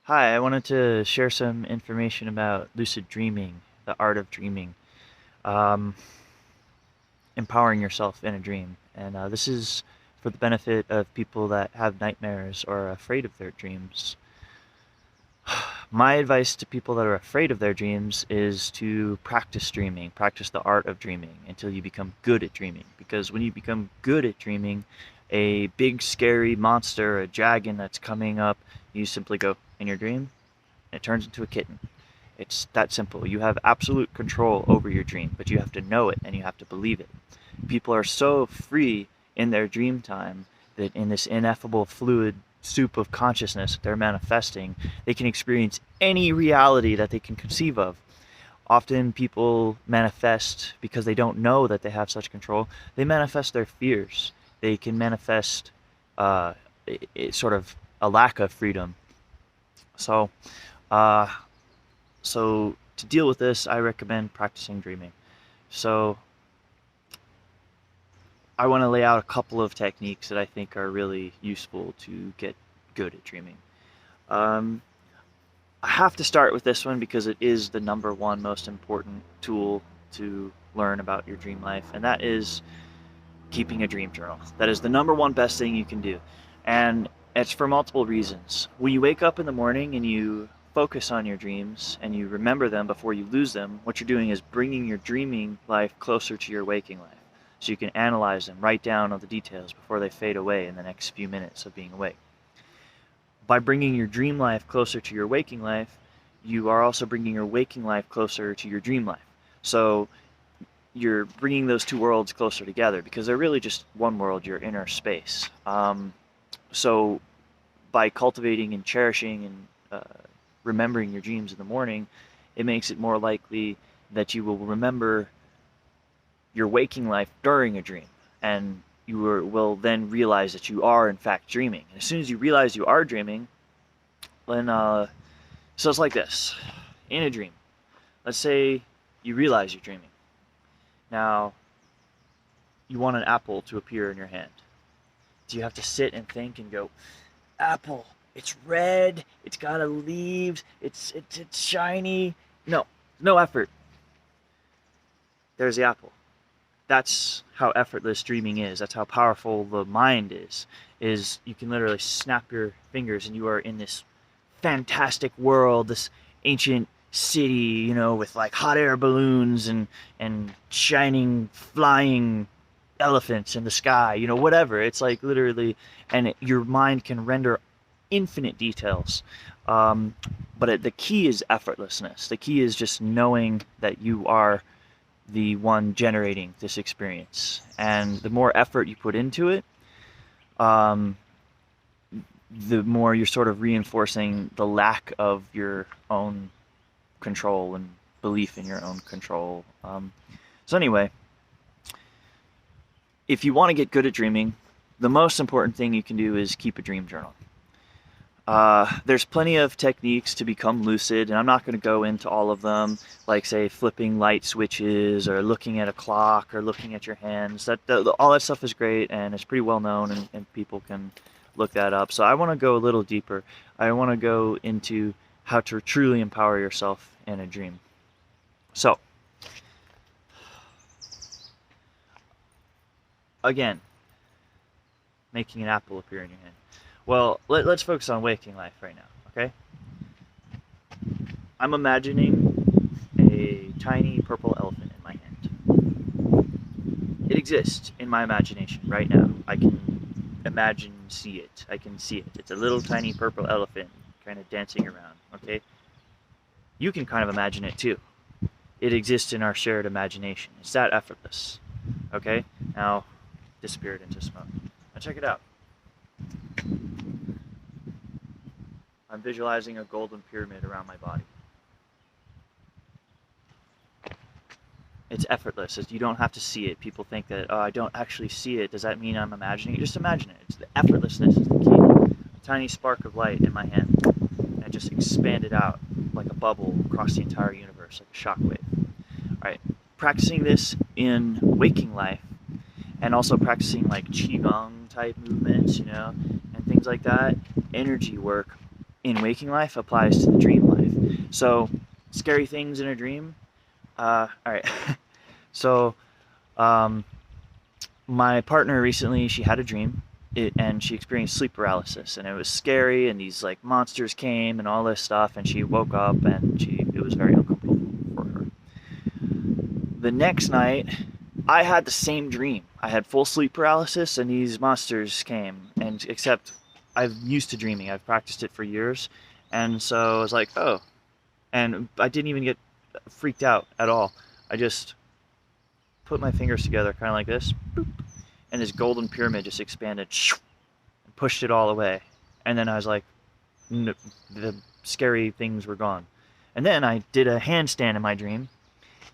Hi, I wanted to share some information about lucid dreaming, the art of dreaming, um, empowering yourself in a dream. And this is for the benefit of people that have nightmares or are afraid of their dreams. My advice to people that are afraid of their dreams is to practice dreaming, practice the art of dreaming until you become good at dreaming. Because when you become good at dreaming, a big scary monster, a dragon that's coming up, you simply go in your dream, and it turns into a kitten. It's that simple. You have absolute control over your dream, but you have to know it and you have to believe it. People are so free in their dream time that in this ineffable fluid soup of consciousness that they're manifesting, they can experience any reality that they can conceive of. Often people manifest because they don't know that they have such control. They manifest their fears. They can manifest uh, sort of a lack of freedom. So, uh, so to deal with this, I recommend practicing dreaming. So I want to lay out a couple of techniques that I think are really useful to get good at dreaming. Um, I have to start with this one because it is the number one most important tool to learn about your dream life, and that is keeping a dream journal. That is the number one best thing you can do. And it's for multiple reasons. When you wake up in the morning and you focus on your dreams and you remember them before you lose them, what you're doing is bringing your dreaming life closer to your waking life. So you can analyze them, write down all the details before they fade away in the next few minutes of being awake. By bringing your dream life closer to your waking life, you are also bringing your waking life closer to your dream life. So you're bringing those two worlds closer together because they're really just one world, your inner space. So by cultivating and cherishing and remembering your dreams in the morning, it makes it more likely that you will remember your waking life during a dream, and you will then realize that you are in fact dreaming. And as soon as you realize you are dreaming, then so it's like this. In a dream, let's say you realize you're dreaming. Now, you want an apple to appear in your hand. Do you have to sit and think and go, apple, it's red, it's got leaves, it's shiny? No, no effort. There's the apple. That's how effortless dreaming is. That's how powerful the mind is you can literally snap your fingers and you are in this fantastic world, this ancient city, with like hot air balloons and shining flying elephants in the sky, whatever. It's like literally, and your mind can render infinite details. But the key is effortlessness. The key is just knowing that you are the one generating this experience. And the more effort you put into it, the more you're sort of reinforcing the lack of your own control and belief in your own control. So anyway, if you want to get good at dreaming, the most important thing you can do is keep a dream journal. There's plenty of techniques to become lucid, and I'm not going to go into all of them, like say flipping light switches or looking at a clock or looking at your hands. All that stuff is great and it's pretty well known, and people can look that up. So I want to go a little deeper. I want to go into how to truly empower yourself in a dream. So, again, making an apple appear in your hand. Well, let's focus on waking life right now, okay? I'm imagining a tiny purple elephant in my hand. It exists in my imagination right now. I can see it. I can see it. It's a little tiny purple elephant kind of dancing around, okay? You can kind of imagine it too. It exists in our shared imagination. It's that effortless, okay? Now, disappear it into smoke. Now check it out. I'm visualizing a golden pyramid around my body. It's effortless. You don't have to see it. People think that, oh, I don't actually see it. Does that mean I'm imagining it? Just imagine it. It's the effortlessness is the key. A tiny spark of light in my hand, and it just expanded out like a bubble across the entire universe, like a shockwave. All right, practicing this in waking life, and also practicing like qigong type movements, and things like that, energy work, in waking life applies to the dream life. So, scary things in a dream. All right. So, um, my partner recently, she had a dream, and she experienced sleep paralysis, and it was scary, and these like monsters came and all this stuff, and she woke up, and it was very uncomfortable for her. The next night, I had the same dream. I had full sleep paralysis, and these monsters came, and except I'm used to dreaming. I've practiced it for years, and so I was like, oh, and I didn't even get freaked out at all. I just put my fingers together, kind of like this, boop, and this golden pyramid just expanded and pushed it all away. And then I was like, the scary things were gone. And then I did a handstand in my dream,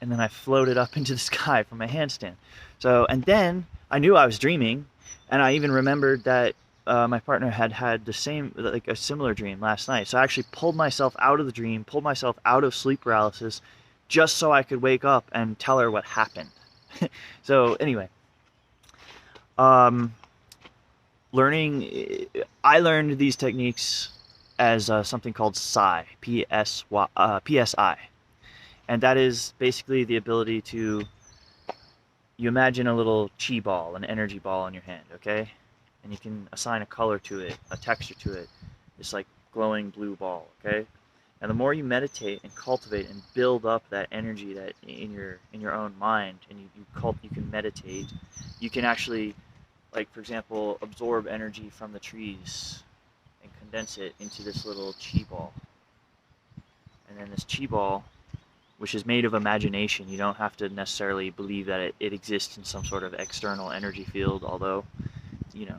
and then I floated up into the sky from my handstand. So, and then I knew I was dreaming, and I even remembered that my partner had the same, like a similar dream last night. So I actually pulled myself out of the dream, pulled myself out of sleep paralysis, just so I could wake up and tell her what happened. So anyway, I learned these techniques as something called psi, PSI, and that is basically the ability to, you imagine a little chi ball, an energy ball in your hand, okay? And you can assign a color to it, a texture to it. It's like glowing blue ball, okay? And the more you meditate and cultivate and build up that energy that in your own mind, and you can meditate, you can actually, like for example, absorb energy from the trees and condense it into this little chi ball. And then this chi ball, which is made of imagination, you don't have to necessarily believe that it exists in some sort of external energy field, although, you know,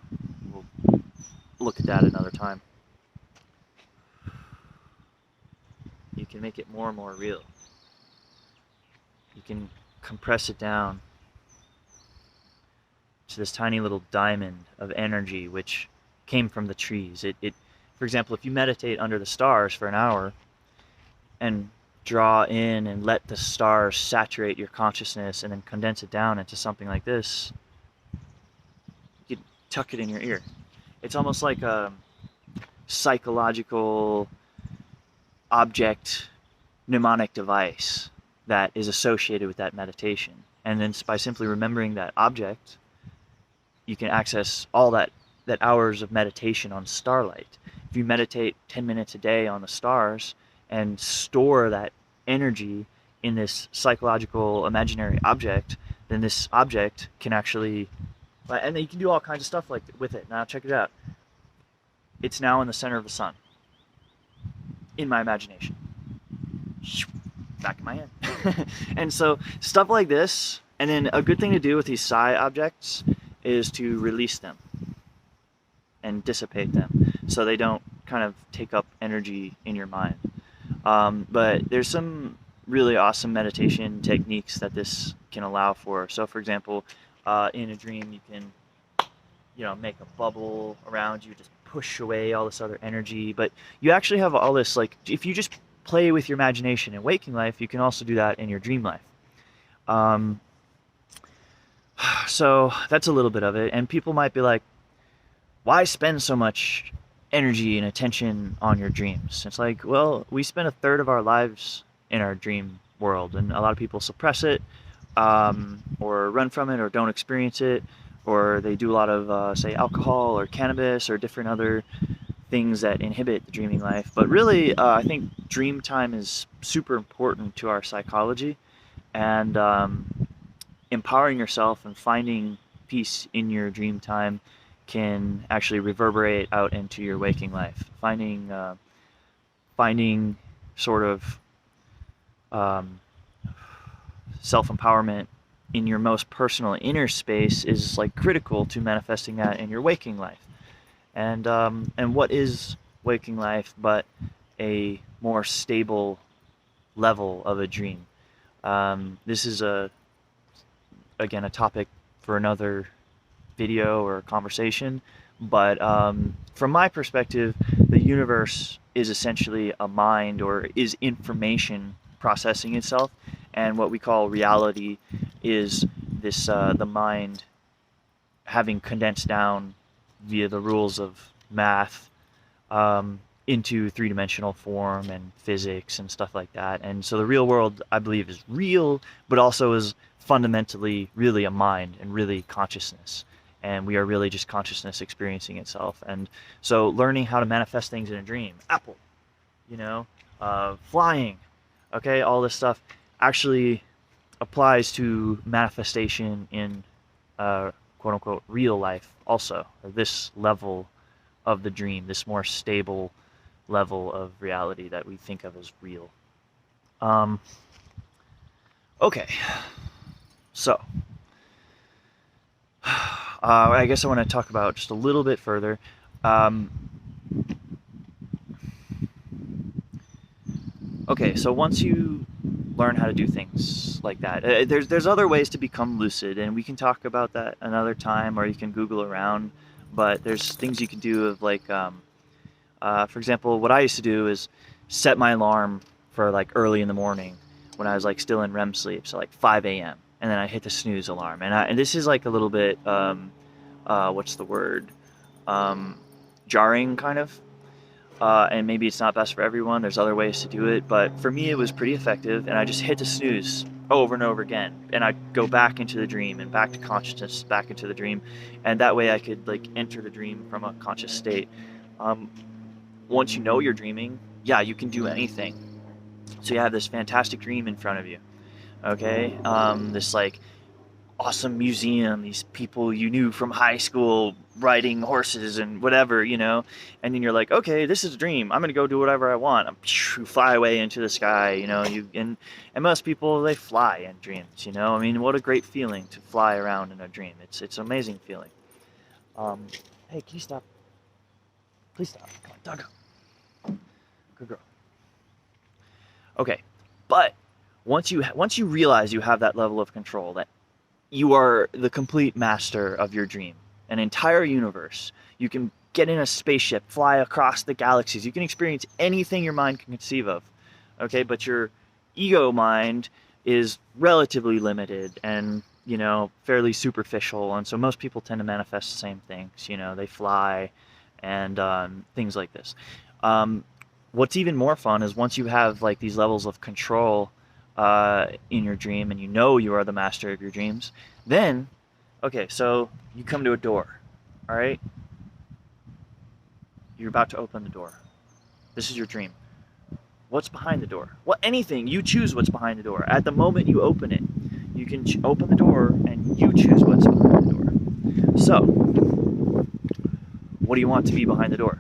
we'll look at that another time. You can make it more and more real. You can compress it down to this tiny little diamond of energy which came from the trees. For example, if you meditate under the stars for an hour and draw in and let the stars saturate your consciousness and then condense it down into something like this, you can tuck it in your ear. It's almost like a psychological object mnemonic device that is associated with that meditation. And then by simply remembering that object, you can access all that hours of meditation on starlight. If you meditate 10 minutes a day on the stars and store that energy in this psychological imaginary object, then this object can actually, and then you can do all kinds of stuff like with it. Now check it out. It's now in the center of the sun, in my imagination, back in my head. And so stuff like this, and then a good thing to do with these psi objects is to release them and dissipate them so they don't kind of take up energy in your mind. But there's some really awesome meditation techniques that this can allow for. So for example, in a dream you can, make a bubble around you, just push away all this other energy. But you actually have all this, like, if you just play with your imagination in waking life, you can also do that in your dream life. So that's a little bit of it. And people might be like, why spend so much energy and attention on your dreams? It's like, well, we spend a third of our lives in our dream world, and a lot of people suppress it, or run from it, or don't experience it, or they do a lot of, say, alcohol or cannabis or different other things that inhibit the dreaming life. But really, I think dream time is super important to our psychology, and empowering yourself and finding peace in your dream time can actually reverberate out into your waking life. Finding sort of self-empowerment in your most personal inner space is like critical to manifesting that in your waking life. And what is waking life but a more stable level of a dream? This is again a topic for another video or conversation, but from my perspective, the universe is essentially a mind, or is information processing itself, and what we call reality is this the mind having condensed down via the rules of math into three-dimensional form and physics and stuff like that. And so the real world, I believe, is real, but also is fundamentally really a mind and really consciousness. And we are really just consciousness experiencing itself. And so learning how to manifest things in a dream, Apple, you know, flying, okay, all this stuff actually applies to manifestation in quote unquote real life also, or this level of the dream, this more stable level of reality that we think of as real. Um, okay, so I guess I want to talk about just a little bit further. Okay, so once you learn how to do things like that, there's other ways to become lucid, and we can talk about that another time, or you can Google around. But there's things you can do of like, for example, what I used to do is set my alarm for like early in the morning when I was like still in REM sleep, so like 5 a.m. and then I hit the snooze alarm, and this is like a little bit what's the word, um, jarring kind of. And maybe it's not best for everyone. There's other ways to do it, but for me, it was pretty effective. And I just hit the snooze over and over again, and I'd go back into the dream and back to consciousness, back into the dream, and that way I could like enter the dream from a conscious state. Um, Once you know you're dreaming, yeah, you can do anything. So you have this fantastic dream in front of you, okay? This like awesome museum, these people you knew from high school riding horses and whatever, and then you're like, okay, this is a dream. I'm gonna go do whatever I want. You fly away into the sky, and most people they fly in dreams, I mean, what a great feeling to fly around in a dream. It's an amazing feeling. Hey, can you stop? Please stop. Come on, doggo. Good girl. Okay, but once you realize you have that level of control, that you are the complete master of your dream, an entire universe. You can get in a spaceship, fly across the galaxies. You can experience anything your mind can conceive of. Okay, but your ego mind is relatively limited and, fairly superficial. And so most people tend to manifest the same things. They fly and things like this. What's even more fun is once you have like these levels of control in your dream, and you are the master of your dreams, then, okay, so you come to a door, all right? You're about to open the door. This is your dream. What's behind the door? Well, anything. You choose what's behind the door. At the moment you open it, you can open the door and you choose what's behind the door. So, what do you want to be behind the door?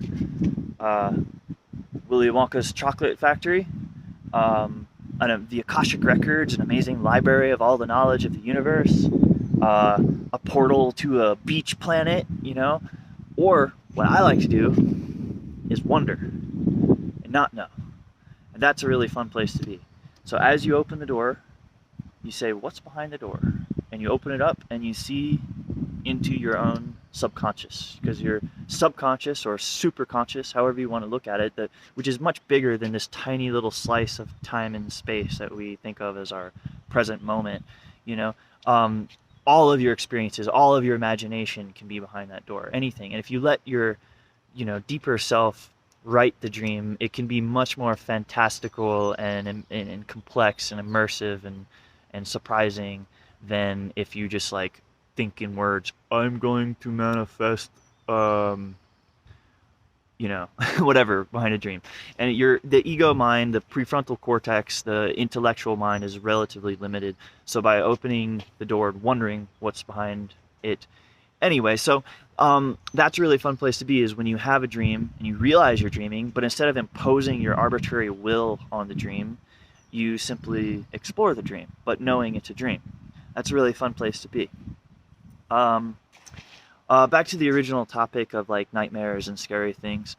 Willy Wonka's chocolate factory? The Akashic Records, an amazing library of all the knowledge of the universe, a portal to a beach planet, or what I like to do is wonder and not know. And that's a really fun place to be. So as you open the door, you say, what's behind the door? And you open it up and you see into your own subconscious, because your subconscious or superconscious, however you want to look at it, which is much bigger than this tiny little slice of time and space that we think of as our present moment, all of your experiences, all of your imagination can be behind that door, anything. And if you let your deeper self write the dream, it can be much more fantastical and complex and immersive and surprising than if you just like think in words, I'm going to manifest, whatever behind a dream. And the ego mind, the prefrontal cortex, the intellectual mind is relatively limited. So by opening the door and wondering what's behind it, anyway, so that's a really fun place to be, is when you have a dream and you realize you're dreaming, but instead of imposing your arbitrary will on the dream, you simply explore the dream, but knowing it's a dream. That's a really fun place to be. Back to the original topic of like nightmares and scary things.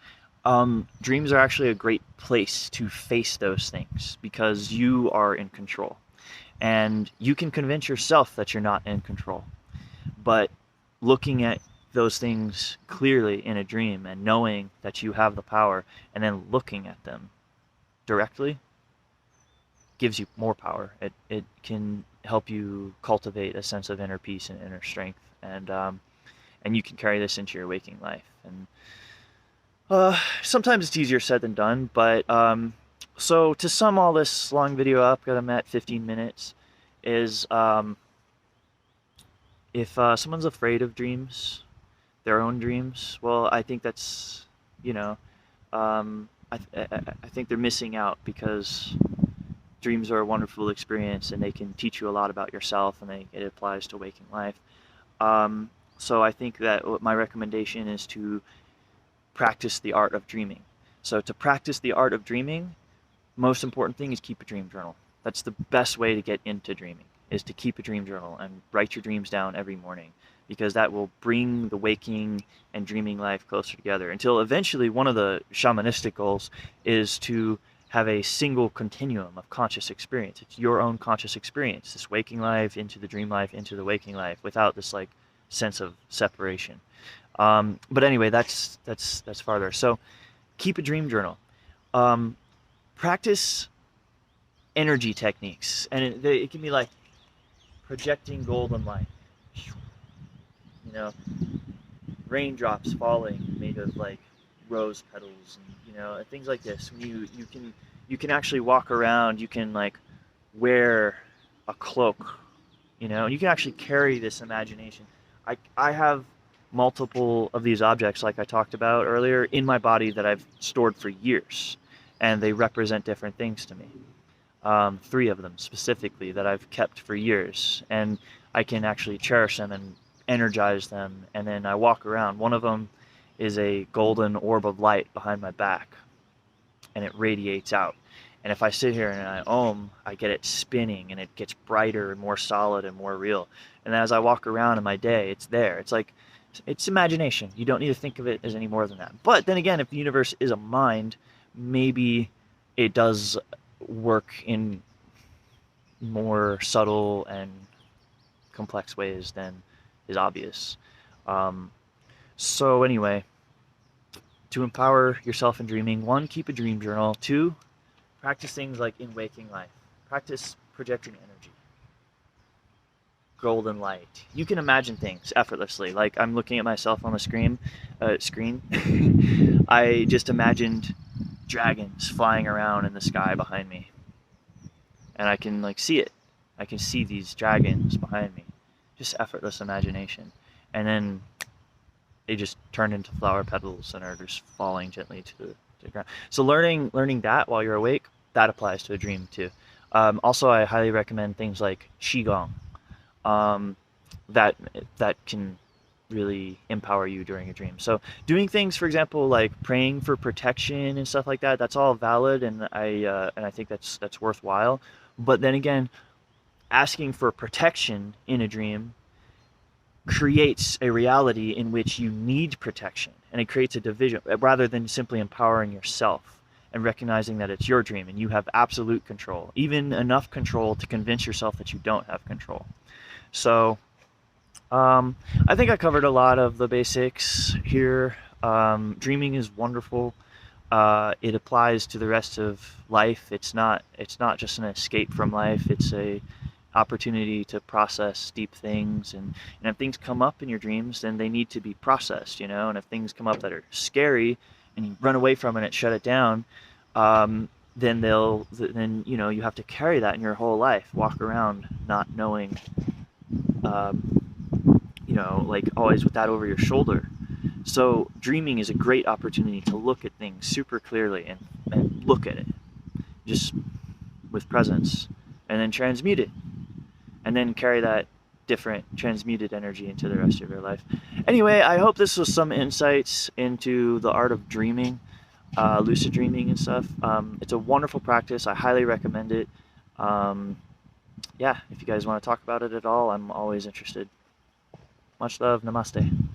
Dreams are actually a great place to face those things because you are in control, and you can convince yourself that you're not in control. But looking at those things clearly in a dream and knowing that you have the power, and then looking at them directly, gives you more power. It can help you cultivate a sense of inner peace and inner strength, and you can carry this into your waking life. And, Sometimes it's easier said than done, but so to sum all this long video up, that I'm at 15 minutes, is if someone's afraid of dreams, their own dreams, well, I think that's, you know, I think they're missing out because dreams are a wonderful experience and they can teach you a lot about yourself and it applies to waking life. So I think that my recommendation is to practice the art of dreaming. So to practice the art of dreaming, most important thing is keep a dream journal. That's the best way to get into dreaming, is to keep a dream journal and write your dreams down every morning, because that will bring the waking and dreaming life closer together until eventually one of the shamanistic goals is to have a single continuum of conscious experience. It's your own conscious experience, this waking life into the dream life into the waking life, without this like sense of separation. But anyway, that's farther. So keep a dream journal. Practice energy techniques, and it can be like projecting golden light, you know, raindrops falling made of like rose petals, and things like this. When you can actually walk around, you can like wear a cloak, and you can actually carry this imagination. I have multiple of these objects, like I talked about earlier, in my body that I've stored for years, and they represent different things to me. 3 of them specifically that I've kept for years, and I can actually cherish them and energize them, and then I walk around. One of them is a golden orb of light behind my back, and it radiates out. And if I sit here and I Om, I get it spinning, and it gets brighter and more solid and more real. And as I walk around in my day, it's there. It's like, it's imagination. You don't need to think of it as any more than that. But then again, if the universe is a mind, maybe it does work in more subtle and complex ways than is obvious. So anyway, to empower yourself in dreaming, 1, keep a dream journal. 2, practice things like in waking life. Practice projecting energy, golden light. You can imagine things effortlessly. Like I'm looking at myself on the screen. I just imagined dragons flying around in the sky behind me, and I can like see it. I can see these dragons behind me. Just effortless imagination, and then they just turn into flower petals and are just falling gently to the ground. So learning that while you're awake, that applies to a dream too. Also, I highly recommend things like qigong. That can really empower you during a dream. So doing things, for example, like praying for protection and stuff like that, that's all valid, and I think that's worthwhile. But then again, asking for protection in a dream creates a reality in which you need protection, and it creates a division rather than simply empowering yourself and recognizing that it's your dream and you have absolute control, even enough control to convince yourself that you don't have control. So I think I covered a lot of the basics here. Dreaming is wonderful. It applies to the rest of life. It's not just an escape from life. It's a opportunity to process deep things, and if things come up in your dreams, then they need to be processed, and if things come up that are scary and you run away from it, shut it down, then you have to carry that in your whole life, walk around not knowing, like always with that over your shoulder. So dreaming is a great opportunity to look at things super clearly and look at it just with presence, and then transmute it, and then carry that different transmuted energy into the rest of your life. Anyway, I hope this was some insights into the art of dreaming, lucid dreaming and stuff. It's a wonderful practice. I highly recommend it. Yeah, if you guys want to talk about it at all, I'm always interested. Much love. Namaste.